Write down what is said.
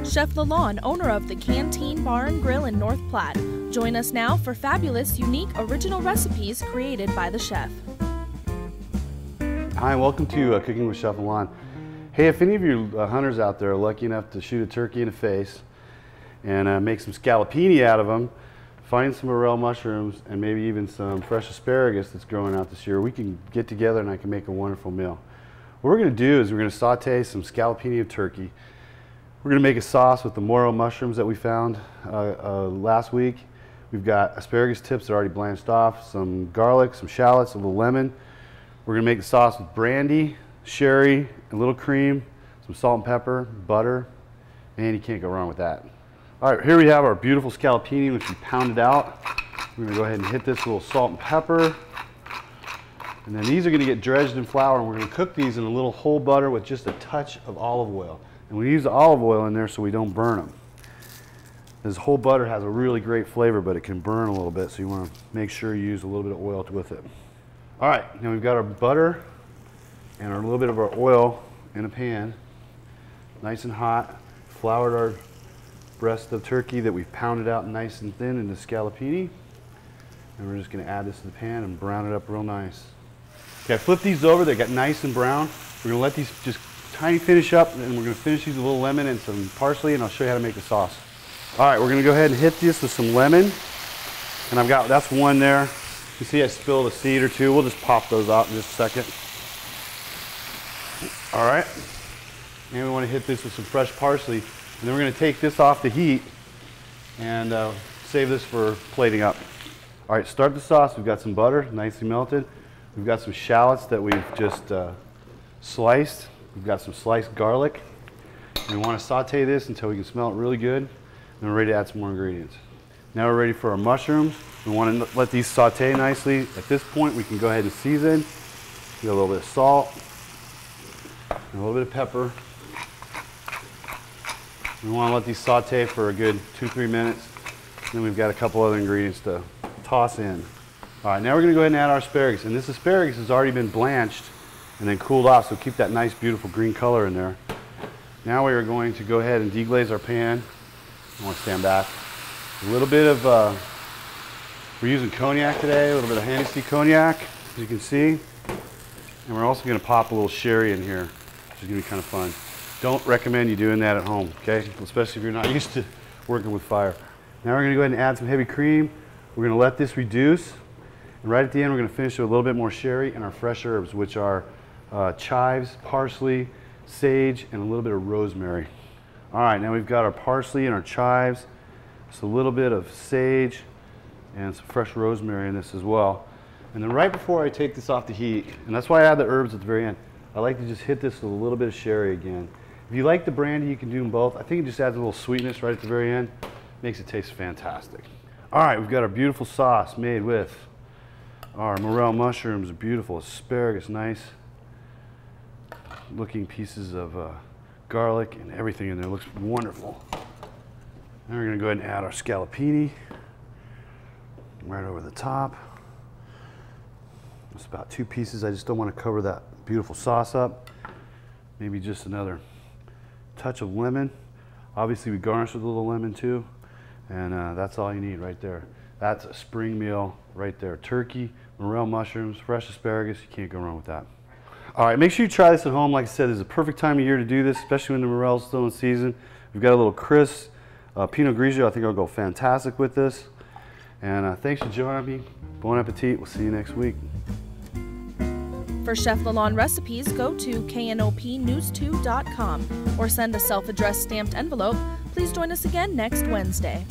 Chef Lalanne, owner of the Canteen Bar and Grill in North Platte. Join us now for fabulous, unique, original recipes created by the chef. Hi, welcome to Cooking with Chef Lalanne. Hey, if any of you hunters out there are lucky enough to shoot a turkey in the face and make some scallopini out of them, find some morel mushrooms and maybe even some fresh asparagus that's growing out this year, we can get together and I can make a wonderful meal. What we're going to do is we're going to saute some scallopini of turkey. We're going to make a sauce with the morel mushrooms that we found last week. We've got asparagus tips that are already blanched off, some garlic, some shallots, a little lemon. We're going to make the sauce with brandy, sherry, a little cream, some salt and pepper, butter, and you can't go wrong with that. All right, here we have our beautiful scallopini, which we pounded out. We're going to go ahead and hit this with a little salt and pepper. And then these are going to get dredged in flour, and we're going to cook these in a little whole butter with just a touch of olive oil. And we use the olive oil in there so we don't burn them. This whole butter has a really great flavor, but it can burn a little bit, so you want to make sure you use a little bit of oil with it. All right, now we've got our butter and a little bit of our oil in a pan, nice and hot. Floured our breast of turkey that we've pounded out nice and thin into scallopini. And we're just going to add this to the pan and brown it up real nice. Okay, flip these over, they got nice and brown. We're going to let these just tiny finish up, and we're going to finish these with a little lemon and some parsley, and I'll show you how to make the sauce. All right, we're going to go ahead and hit this with some lemon. And that's one there. You see I spilled a seed or two. We'll just pop those out in just a second. All right. And we want to hit this with some fresh parsley. And then we're going to take this off the heat and save this for plating up. All right, start the sauce. We've got some butter, nicely melted. We've got some shallots that we've just sliced. We've got some sliced garlic. And we want to saute this until we can smell it really good. And we're ready to add some more ingredients. Now we're ready for our mushrooms. We want to let these saute nicely. At this point, we can go ahead and season. Get a little bit of salt, and a little bit of pepper. We want to let these saute for a good 2-3 minutes. Then we've got a couple other ingredients to toss in. All right, now we're going to go ahead and add our asparagus. And this asparagus has already been blanched and then cooled off, so keep that nice, beautiful green color in there. Now we are going to go ahead and deglaze our pan. I want to stand back. A little bit of, we're using cognac today, a little bit of Hennessy cognac, as you can see. And we're also going to pop a little sherry in here, which is going to be kind of fun. Don't recommend you doing that at home, okay? Especially if you're not used to working with fire. Now we're going to go ahead and add some heavy cream. We're going to let this reduce. And right at the end, we're going to finish with a little bit more sherry and our fresh herbs, which are chives, parsley, sage, and a little bit of rosemary. All right, now we've got our parsley and our chives, just a little bit of sage, and some fresh rosemary in this as well. And then right before I take this off the heat, and that's why I add the herbs at the very end, I like to just hit this with a little bit of sherry again. If you like the brandy, you can do them both. I think it just adds a little sweetness right at the very end. Makes it taste fantastic. All right, we've got our beautiful sauce made with our morel mushrooms, beautiful asparagus, nice looking pieces of garlic and everything in there. Looks wonderful. Now we're going to go ahead and add our scallopini right over the top. It's about 2 pieces. I just don't want to cover that beautiful sauce up. Maybe just another touch of lemon. Obviously we garnish with a little lemon too, and that's all you need right there. That's a spring meal right there. Turkey, morel mushrooms, fresh asparagus. You can't go wrong with that. All right, make sure you try this at home. Like I said, this is a perfect time of year to do this, especially when the morel's still in season. We've got a little crisp Pinot Grigio. I think it'll go fantastic with this. And thanks for joining me. Bon appetit. We'll see you next week. For Chef Lalanne recipes, go to KNOP-News2.com or send a self-addressed stamped envelope. Please join us again next Wednesday.